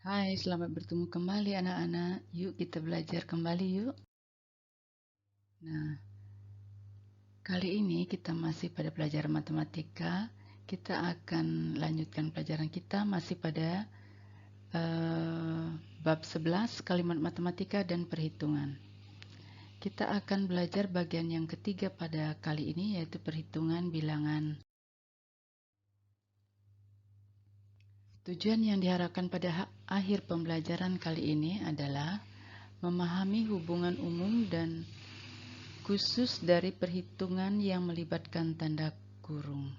Hai, selamat bertemu kembali anak-anak. Yuk kita belajar kembali yuk. Nah, kali ini kita masih pada pelajaran matematika. Kita akan lanjutkan pelajaran kita masih pada bab 11 kalimat matematika dan perhitungan. Kita akan belajar bagian yang ketiga pada kali ini, yaitu perhitungan bilangan. Tujuan yang diharapkan pada akhir pembelajaran kali ini adalah memahami hubungan umum dan khusus dari perhitungan yang melibatkan tanda kurung.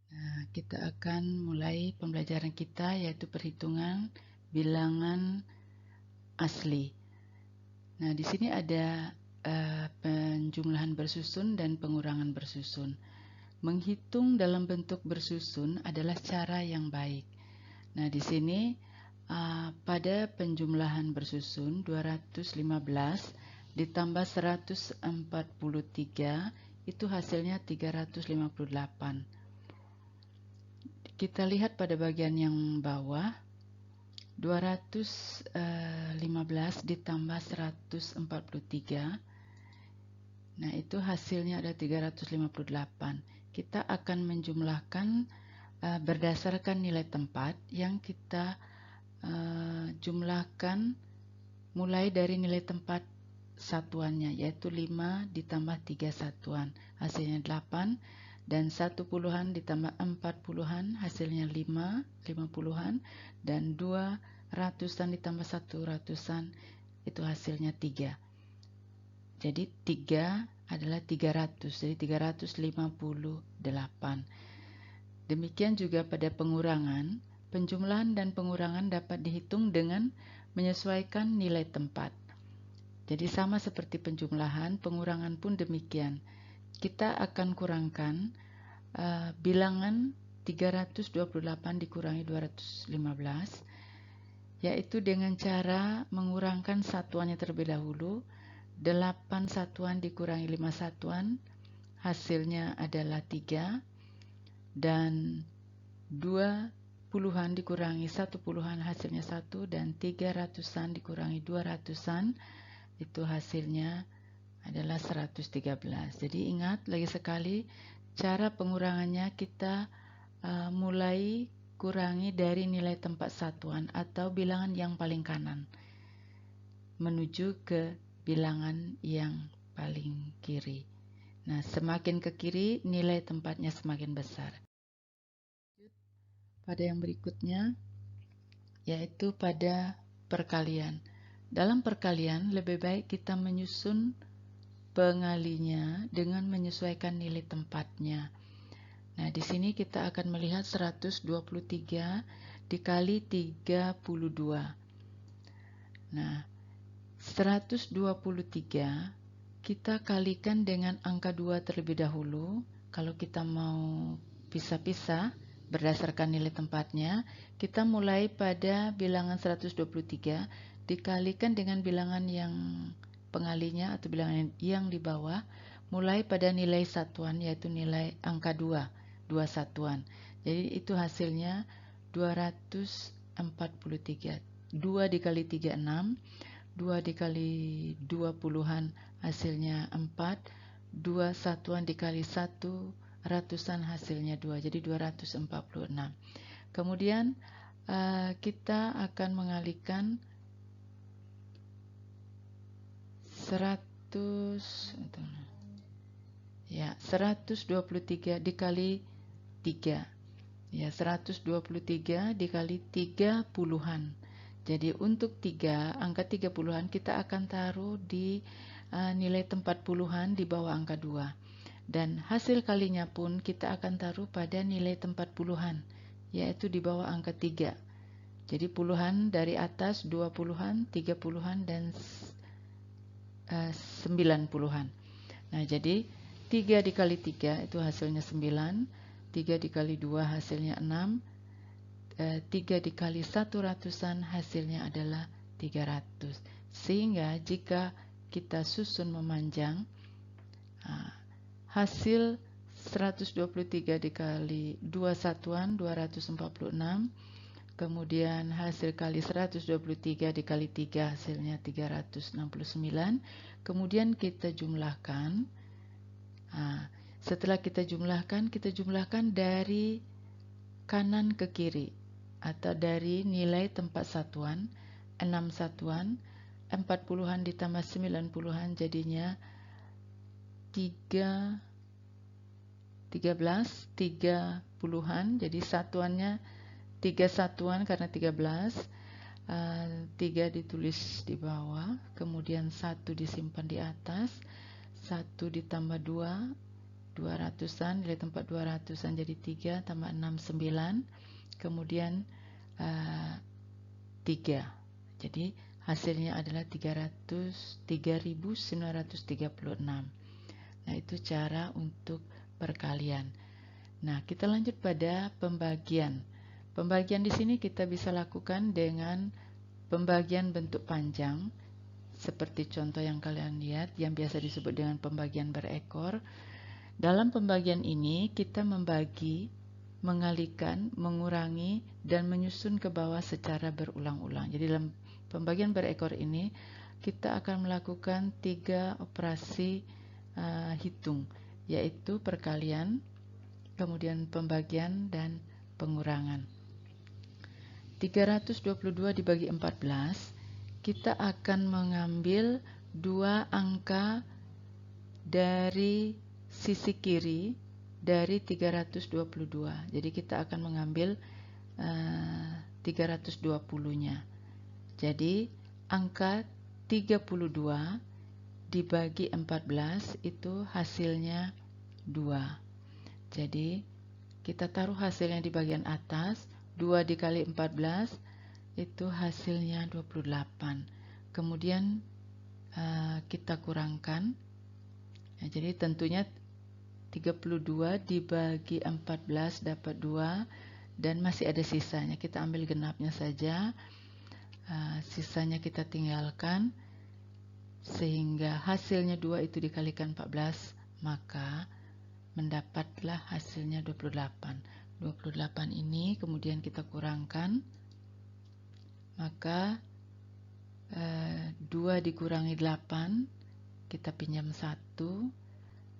Nah, kita akan mulai pembelajaran kita, yaitu perhitungan bilangan asli. Nah, di sini ada penjumlahan bersusun dan pengurangan bersusun. Menghitung dalam bentuk bersusun adalah cara yang baik. Nah, di sini pada penjumlahan bersusun 215 ditambah 143 itu hasilnya 358. Kita lihat pada bagian yang bawah, 215 ditambah 143. Nah, itu hasilnya ada 358. Kita akan menjumlahkan berdasarkan nilai tempat yang kita jumlahkan mulai dari nilai tempat satuannya, yaitu 5 ditambah 3 satuan, hasilnya 8, dan 1 puluhan ditambah 4 puluhan, hasilnya 5 puluhan, dan 2 ratusan ditambah 1 ratusan, itu hasilnya 3. Jadi 3 adalah 300, jadi 358. Demikian juga pada pengurangan. Penjumlahan dan pengurangan dapat dihitung dengan menyesuaikan nilai tempat. Jadi sama seperti penjumlahan, pengurangan pun demikian. Kita akan kurangkan bilangan 328 dikurangi 215, yaitu dengan cara mengurangkan satuannya terlebih dahulu. 8 satuan dikurangi 5 satuan, hasilnya adalah 3. Dan 2 puluhan dikurangi 1 puluhan, hasilnya 1. Dan 3 ratusan dikurangi 2 ratusan, itu hasilnya adalah 113. Jadi ingat lagi sekali, cara pengurangannya kita mulai kurangi dari nilai tempat satuan atau bilangan yang paling kanan menuju ke bilangan yang paling kiri. Nah, semakin ke kiri nilai tempatnya semakin besar. Pada yang berikutnya, yaitu pada perkalian. Dalam perkalian lebih baik kita menyusun pengalinya dengan menyesuaikan nilai tempatnya. Nah, di sini kita akan melihat 123 dikali 32. Nah, 123 kita kalikan dengan angka 2 terlebih dahulu. Kalau kita mau pisah-pisah berdasarkan nilai tempatnya, kita mulai pada bilangan 123 dikalikan dengan bilangan yang pengalinya atau bilangan yang di bawah, mulai pada nilai satuan, yaitu nilai angka 2 satuan. Jadi itu hasilnya 243. 2 dikali 3, 6. 2 dikali 2 puluhan, hasilnya 4. 2 satuan dikali 1 ratusan, hasilnya 2. Jadi 246. Kemudian kita akan mengalihkan 123 dikali 3. Ya, 123 dikali 3 puluhan. Jadi untuk 3, angka 3 puluhan kita akan taruh di nilai tempat puluhan di bawah angka 2. Dan hasil kalinya pun kita akan taruh pada nilai tempat puluhan, yaitu di bawah angka 3. Jadi puluhan dari atas 2 puluhan, 3 puluhan, dan 9 puluhan. Nah, jadi 3 dikali 3 itu hasilnya 9. 3 dikali 2 hasilnya 6. 3 dikali 1 ratusan hasilnya adalah 300. Sehingga jika kita susun memanjang, hasil 123 dikali 2 satuan 246, kemudian hasil kali 123 dikali 3 hasilnya 369, kemudian kita jumlahkan. Nah, setelah kita jumlahkan dari kanan ke kiri atau dari nilai tempat satuan, 6 satuan, 40-an ditambah 90-an jadinya 30-an, jadi satuannya 3 satuan karena 13, 3 ditulis di bawah, kemudian 1 disimpan di atas, 1 ditambah 2, 200-an, nilai tempat 200-an jadi 3 tambah 6, 9, kemudian 3. Jadi hasilnya adalah 3.936. Nah, itu cara untuk perkalian. Nah, kita lanjut pada pembagian. Pembagian di sini kita bisa lakukan dengan pembagian bentuk panjang, seperti contoh yang kalian lihat, yang biasa disebut dengan pembagian berekor. Dalam pembagian ini, kita membagi, mengalihkan, mengurangi, dan menyusun ke bawah secara berulang-ulang. Jadi dalam pembagian berekor ini, kita akan melakukan 3 operasi hitung, yaitu perkalian, kemudian pembagian, dan pengurangan. 322 dibagi 14, kita akan mengambil 2 angka dari sisi kiri dari 322. Jadi kita akan mengambil 320-nya. Jadi angka 32 dibagi 14 itu hasilnya 2. Jadi kita taruh hasilnya di bagian atas, 2 dikali 14 itu hasilnya 28. Kemudian kita kurangkan. Nah, jadi tentunya 32 dibagi 14 dapat 2 dan masih ada sisanya. Kita ambil genapnya saja, sisanya kita tinggalkan, sehingga hasilnya 2 itu dikalikan 14, maka mendapatlah hasilnya 28. 28 ini kemudian kita kurangkan, maka 2 dikurangi 8, kita pinjam 1,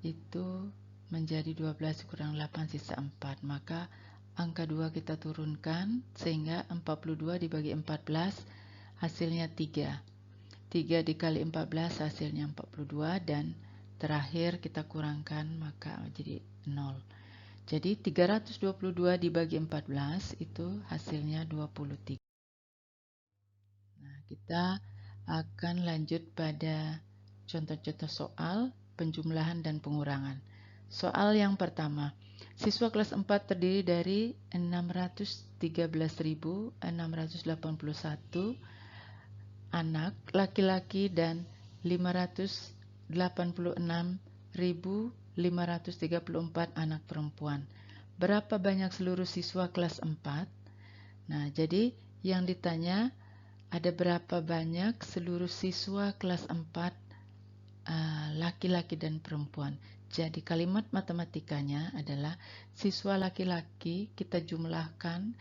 itu menjadi 12 kurang 8 sisa 4, maka angka 2 kita turunkan sehingga 42 dibagi 14 hasilnya 3 dikali 14 hasilnya 42, dan terakhir kita kurangkan maka jadi 0. Jadi 322 dibagi 14 itu hasilnya 23. Nah, kita akan lanjut pada contoh-contoh soal penjumlahan dan pengurangan. Soal yang pertama, siswa kelas 4 terdiri dari 613.681 anak laki-laki dan 586.534 anak perempuan. Berapa banyak seluruh siswa kelas 4? Nah, jadi yang ditanya ada berapa banyak seluruh siswa kelas 4 laki-laki dan perempuan. Jadi kalimat matematikanya adalah siswa laki-laki kita jumlahkan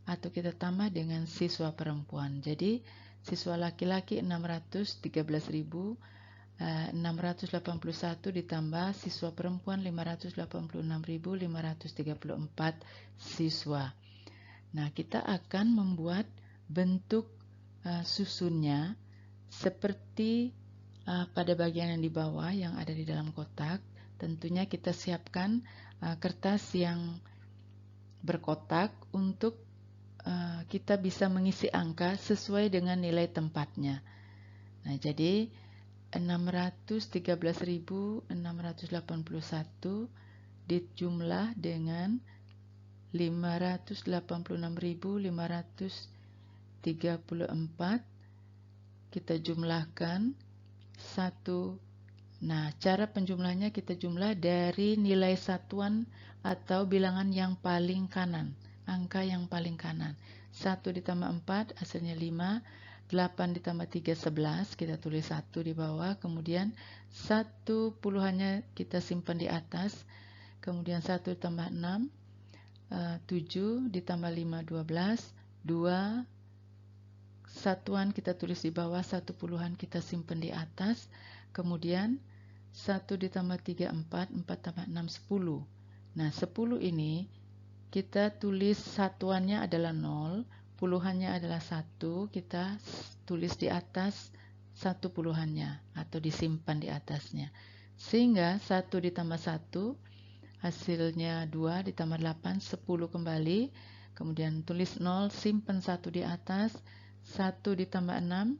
atau kita tambah dengan siswa perempuan. Jadi siswa laki-laki 613.681 ditambah siswa perempuan 586.534 siswa. Nah, kita akan membuat bentuk susunnya seperti pada bagian yang di bawah yang ada di dalam kotak. Tentunya kita siapkan kertas yang berkotak untuk kita bisa mengisi angka sesuai dengan nilai tempatnya. Nah, jadi 613.681 dijumlah dengan 586.534, kita jumlahkan 1. Nah, cara penjumlahnya kita jumlah dari nilai satuan atau bilangan yang paling kanan, angka yang paling kanan. 1 ditambah 4 hasilnya 5, 8 ditambah 3, 11, kita tulis 1 di bawah, kemudian 1 puluhannya kita simpan di atas, kemudian 1 tambah 6, 7 ditambah 5, 12, 2 satuan kita tulis di bawah, 1 puluhan kita simpan di atas, kemudian 1 ditambah 3, 4, 4 tambah 6, 10. Nah, 10 ini kita tulis satuannya adalah 0, puluhannya adalah 1, kita tulis di atas 1 puluhannya atau disimpan di atasnya. Sehingga 1 ditambah 1 hasilnya 2 ditambah 8, 10 kembali. Kemudian tulis 0, simpan 1 di atas, 1 ditambah 6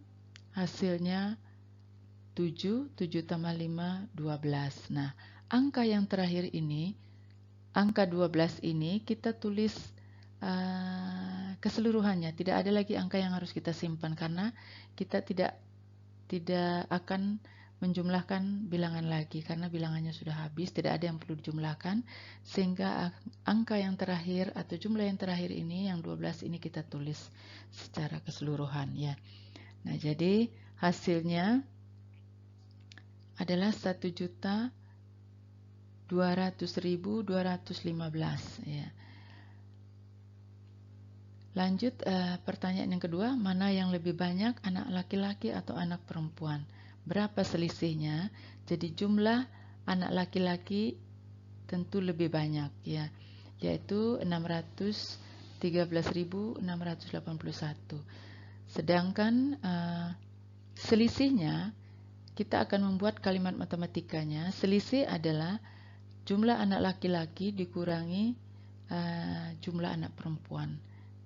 hasilnya 7, 7 tambah 5, 12. Nah, angka yang terakhir ini, angka 12 ini kita tulis keseluruhannya. Tidak ada lagi angka yang harus kita simpan karena kita tidak akan menjumlahkan bilangan lagi karena bilangannya sudah habis, tidak ada yang perlu dijumlahkan, sehingga angka yang terakhir atau jumlah yang terakhir ini, yang 12 ini kita tulis secara keseluruhan ya. Nah, jadi hasilnya adalah 1.200.215 ya. Lanjut pertanyaan yang kedua, mana yang lebih banyak, anak laki-laki atau anak perempuan? Berapa selisihnya? Jadi jumlah anak laki-laki tentu lebih banyak ya, yaitu 613.681. Sedangkan selisihnya kita akan membuat kalimat matematikanya. Selisih adalah jumlah anak laki-laki dikurangi jumlah anak perempuan.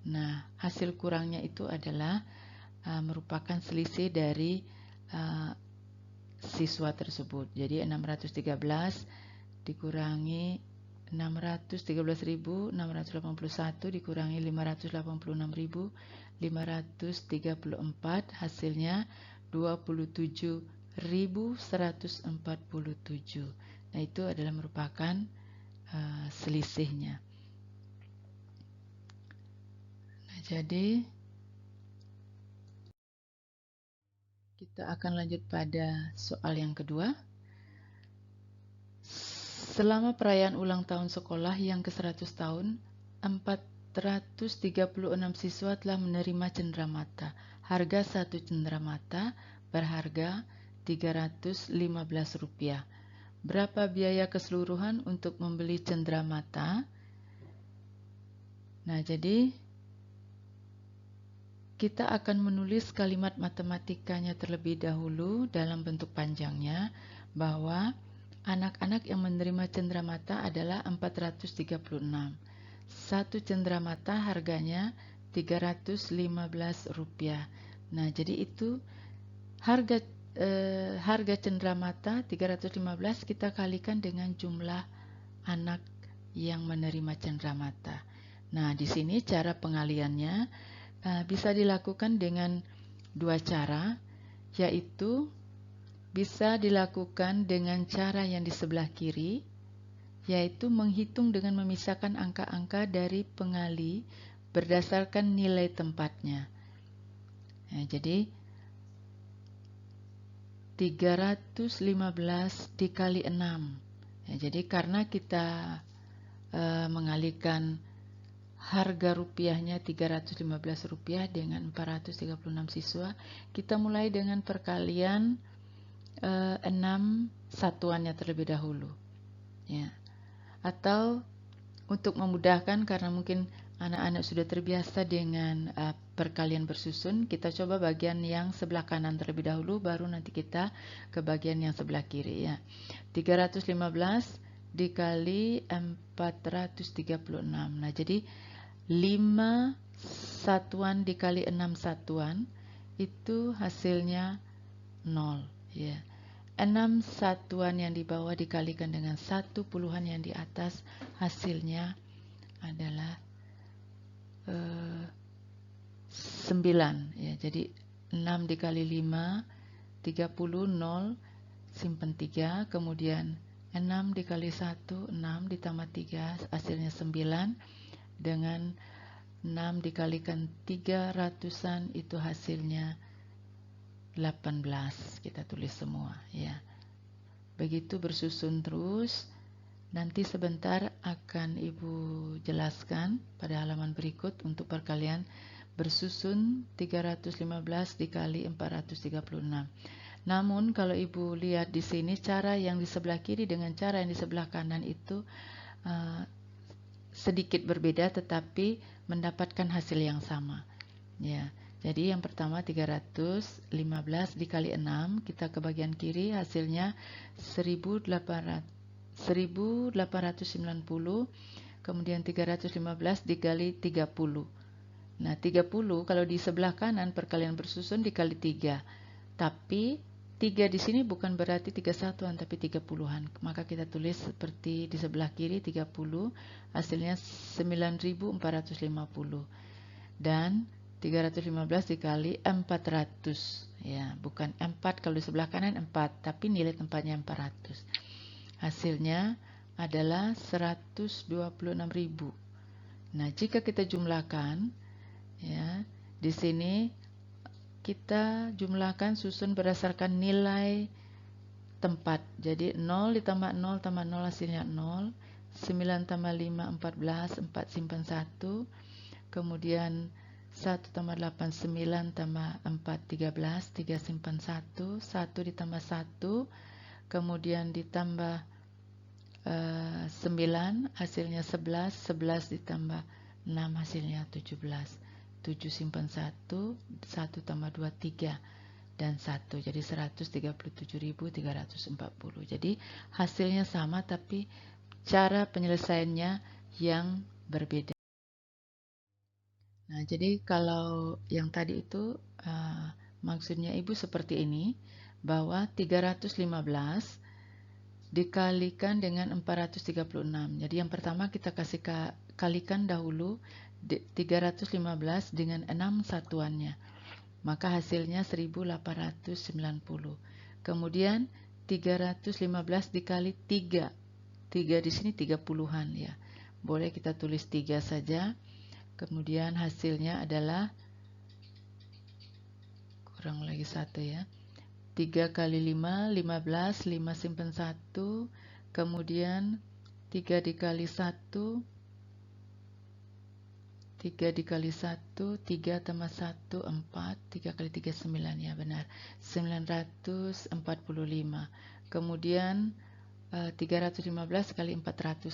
Nah, hasil kurangnya itu adalah merupakan selisih dari siswa tersebut. Jadi 613 dikurangi 613.681 dikurangi 586.534 hasilnya 27.147. Nah, itu adalah merupakan selisihnya. Nah, jadi kita akan lanjut pada soal yang kedua. Selama perayaan ulang tahun sekolah yang ke-100 tahun, 436 siswa telah menerima cenderamata. Harga satu cenderamata berharga Rp315. Berapa biaya keseluruhan untuk membeli cenderamata? Nah, jadi kita akan menulis kalimat matematikanya terlebih dahulu dalam bentuk panjangnya, bahwa anak-anak yang menerima cenderamata adalah 436. Satu cenderamata harganya Rp315. Nah, jadi itu harga cenderamata 315 kita kalikan dengan jumlah anak yang menerima cenderamata. Nah, di sini cara pengaliannya bisa dilakukan dengan dua cara, yaitu bisa dilakukan dengan cara yang di sebelah kiri, yaitu menghitung dengan memisahkan angka-angka dari pengali berdasarkan nilai tempatnya. Nah, jadi 315 dikali 6. Ya, jadi karena kita mengalihkan harga rupiahnya Rp315 dengan 436 siswa, kita mulai dengan perkalian 6 satuannya terlebih dahulu ya. Atau untuk memudahkan, karena mungkin anak-anak sudah terbiasa dengan perkalian bersusun, kita coba bagian yang sebelah kanan terlebih dahulu, baru nanti kita ke bagian yang sebelah kiri ya. 315 dikali 436. Nah, jadi 5 satuan dikali 6 satuan itu hasilnya 0 ya. 6 satuan yang di bawah dikalikan dengan 1 puluhan yang di atas, hasilnya adalah 9 ya. Jadi 6 dikali 5 30, 0 simpan 3, kemudian 6 dikali 1 6 ditambah 3 hasilnya 9, dengan 6 dikalikan 300-an itu hasilnya kita tulis semua ya. Begitu bersusun terus. Nanti sebentar akan Ibu jelaskan pada halaman berikut untuk perkalian bersusun 315 dikali 436. Namun kalau Ibu lihat di sini, cara yang di sebelah kiri dengan cara yang di sebelah kanan itu sedikit berbeda tetapi mendapatkan hasil yang sama. Ya. Jadi yang pertama 315 dikali 6, kita ke bagian kiri hasilnya 1890, kemudian 315 dikali 30. Nah 30 kalau di sebelah kanan perkalian bersusun dikali 3, tapi 3 di sini bukan berarti 3 satuan tapi 30-an, maka kita tulis seperti di sebelah kiri 30, hasilnya 9450, dan 315 dikali 400 ya, bukan 4 kalau di sebelah kanan 4 tapi nilai tempatnya 400, hasilnya adalah 126.000. Nah jika kita jumlahkan ya, di sini kita jumlahkan susun berdasarkan nilai tempat. Jadi 0 ditambah 0 tambah 0 hasilnya 0, 9 tambah 5 14, 4 simpan 1, kemudian 1 tambah 8 9 tambah 4 13, 3 simpan 1, 1 ditambah 1, kemudian ditambah 9 hasilnya 11, 11 ditambah 6 hasilnya 17, 7 simpan 1, 1 tambah 2 3 dan 1, jadi 137.340. Jadi hasilnya sama tapi cara penyelesaiannya yang berbeda. Nah jadi kalau yang tadi itu maksudnya Ibu seperti ini, bahwa 315 dikalikan dengan 436. Jadi yang pertama kita kasih kalikan dahulu 315 dengan 6 satuannya. Maka hasilnya 1890. Kemudian 315 dikali 3. 3 di sini 30-an ya. Boleh kita tulis 3 saja. Kemudian hasilnya adalah kurang lagi 1 ya. 3 kali 5, 15, 5 simpan 1, kemudian 3 dikali 1, 3 dikali 1, 3 tambah 1, 4, 3 kali 3, 9 ya benar, 945, kemudian 315 kali 400,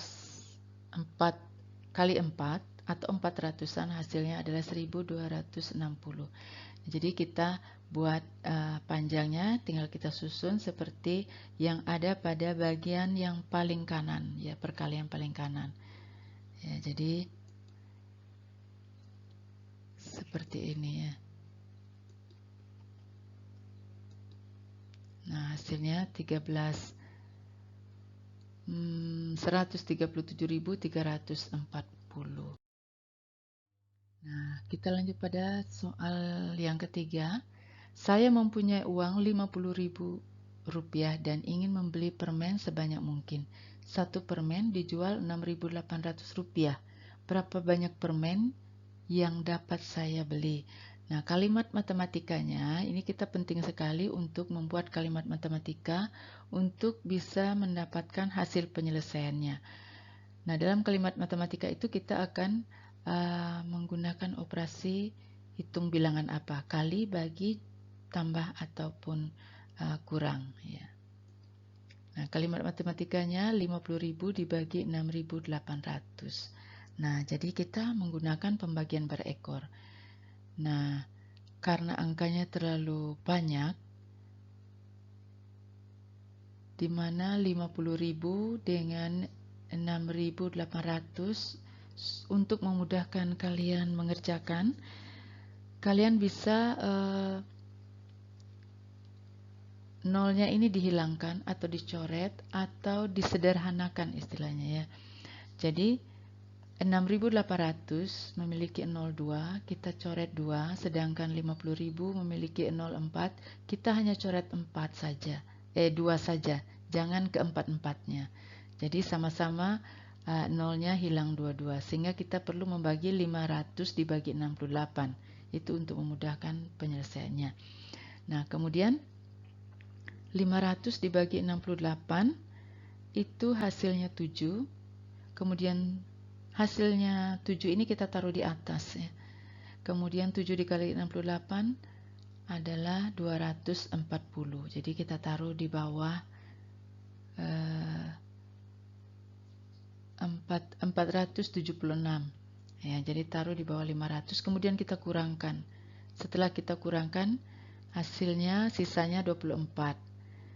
4 kali 4 atau 400-an hasilnya adalah 1260. Jadi kita buat panjangnya tinggal kita susun seperti yang ada pada bagian yang paling kanan ya, perkalian paling kanan ya. Jadi seperti ini ya. Nah hasilnya 137.340. Nah, kita lanjut pada soal yang ketiga. Saya mempunyai uang Rp50.000 dan ingin membeli permen sebanyak mungkin. Satu permen dijual Rp6.800. Berapa banyak permen yang dapat saya beli? Nah, kalimat matematikanya ini kita penting sekali untuk membuat kalimat matematika untuk bisa mendapatkan hasil penyelesaiannya. Nah, dalam kalimat matematika itu kita akan menggunakan operasi hitung bilangan apa, kali, bagi, tambah ataupun kurang ya. Nah kalimat matematikanya 50.000 dibagi 6.800. Nah jadi kita menggunakan pembagian berekor. Nah karena angkanya terlalu banyak, di mana 50.000 dengan 6.800, untuk memudahkan kalian mengerjakan, kalian bisa nolnya ini dihilangkan atau dicoret atau disederhanakan istilahnya ya. Jadi 6.800 memiliki 02, kita coret 2, sedangkan 50.000 memiliki 04, kita hanya coret 4 saja, 2 saja, jangan keempat-empatnya. Jadi sama-sama nolnya hilang dua-dua, sehingga kita perlu membagi 500 dibagi 68, itu untuk memudahkan penyelesaiannya. Nah, kemudian 500 dibagi 68 itu hasilnya 7. Kemudian hasilnya 7 ini kita taruh di atas ya. Kemudian 7 dikali 68 adalah 240. Jadi kita taruh di bawah 476. Ya, jadi taruh di bawah 500. Kemudian kita kurangkan. Setelah kita kurangkan, hasilnya sisanya 24.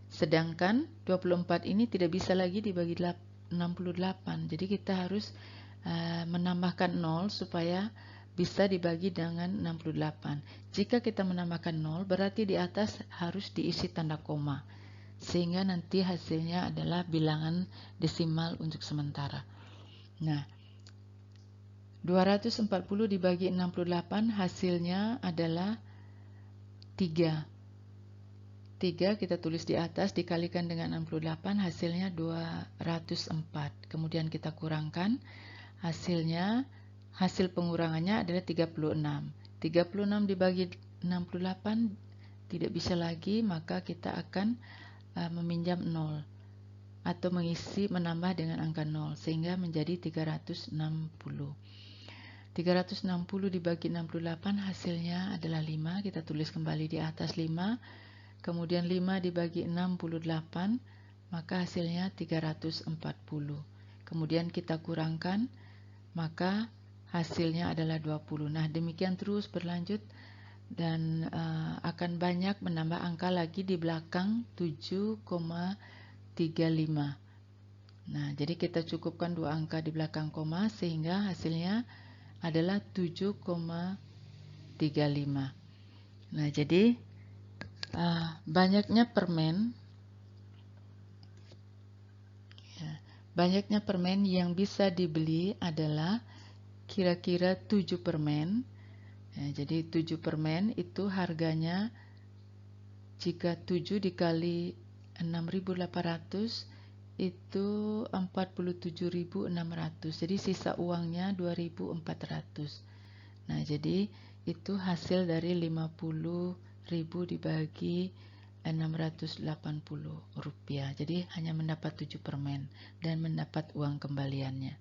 Sedangkan 24 ini tidak bisa lagi dibagi 68. Jadi kita harus menambahkan 0 supaya bisa dibagi dengan 68. Jika kita menambahkan 0, berarti di atas harus diisi tanda koma. Sehingga nanti hasilnya adalah bilangan desimal untuk sementara. Nah, 240 dibagi 68 hasilnya adalah 3. 3 kita tulis di atas dikalikan dengan 68 hasilnya 204. Kemudian kita kurangkan hasilnya, hasil pengurangannya adalah 36. 36 dibagi 68 tidak bisa lagi, maka kita akan meminjam 0 atau mengisi menambah dengan angka 0 sehingga menjadi 360. 360 dibagi 68 hasilnya adalah 5. Kita tulis kembali di atas 5. Kemudian 5 dibagi 68, maka hasilnya 340. Kemudian kita kurangkan, maka hasilnya adalah 20. Nah, demikian terus berlanjut dan akan banyak menambah angka lagi di belakang 7,35. Nah, jadi kita cukupkan 2 angka di belakang koma sehingga hasilnya adalah 7,35. Nah, jadi banyaknya permen yang bisa dibeli adalah kira-kira 7 permen. Jadi 7 permen itu harganya jika 7 dikali 6.800 itu 47.600. Jadi sisa uangnya 2.400. Nah, jadi itu hasil dari 50.000 dibagi 680 rupiah. Jadi hanya mendapat 7 permen dan mendapat uang kembaliannya.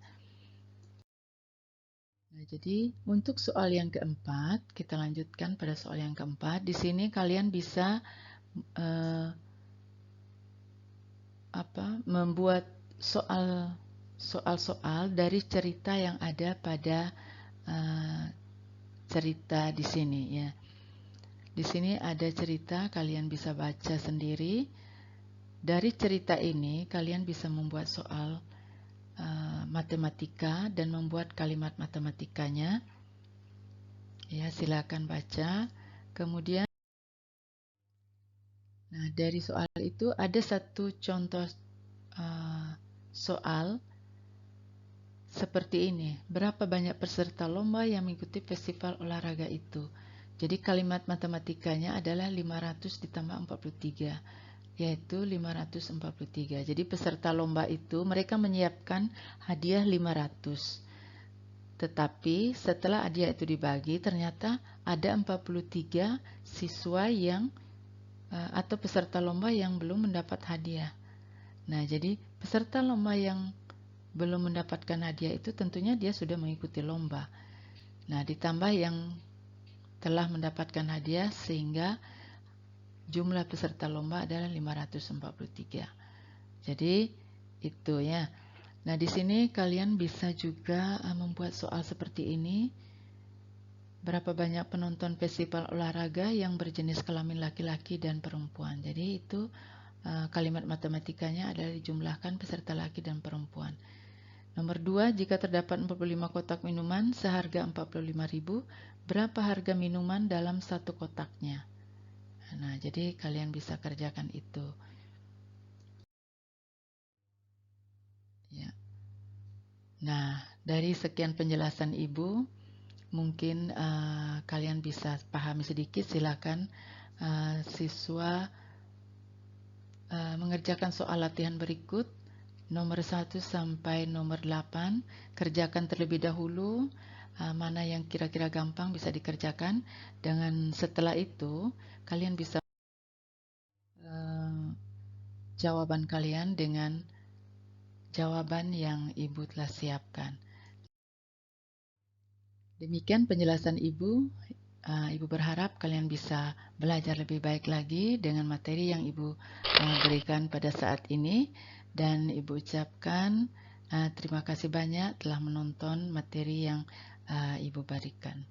Nah, jadi untuk soal yang keempat, kita lanjutkan pada soal yang keempat. Di sini kalian bisa membuat soal-soal dari cerita yang ada pada cerita di sini ya. Di sini ada cerita, kalian bisa baca sendiri. Dari cerita ini, kalian bisa membuat soal matematika dan membuat kalimat matematikanya. Ya, silakan baca. Kemudian, nah dari soal itu ada satu contoh soal seperti ini. Berapa banyak peserta lomba yang mengikuti festival olahraga itu? Jadi kalimat matematikanya adalah 500 ditambah 43, yaitu 543. Jadi peserta lomba itu mereka menyiapkan hadiah 500. Tetapi setelah hadiah itu dibagi, ternyata ada 43 siswa yang atau peserta lomba yang belum mendapat hadiah. Nah, jadi peserta lomba yang belum mendapatkan hadiah itu tentunya dia sudah mengikuti lomba. Nah, ditambah yang telah mendapatkan hadiah sehingga jumlah peserta lomba adalah 543. Jadi itu ya. Nah, di sini kalian bisa juga membuat soal seperti ini. Berapa banyak penonton festival olahraga yang berjenis kelamin laki-laki dan perempuan. Jadi itu kalimat matematikanya adalah dijumlahkan peserta laki dan perempuan. Nomor 2, jika terdapat 45 kotak minuman seharga 45.000, berapa harga minuman dalam satu kotaknya? Nah, jadi kalian bisa kerjakan itu. Ya. Nah, dari sekian penjelasan Ibu, mungkin kalian bisa pahami sedikit. Silakan siswa mengerjakan soal latihan berikut. Nomor 1 sampai nomor 8, kerjakan terlebih dahulu, mana yang kira-kira gampang bisa dikerjakan. Dengan setelah itu, kalian bisa jawaban kalian dengan jawaban yang Ibu telah siapkan. Demikian penjelasan Ibu. Ibu berharap kalian bisa belajar lebih baik lagi dengan materi yang Ibu berikan pada saat ini. Dan Ibu ucapkan terima kasih banyak telah menonton materi yang Ibu berikan.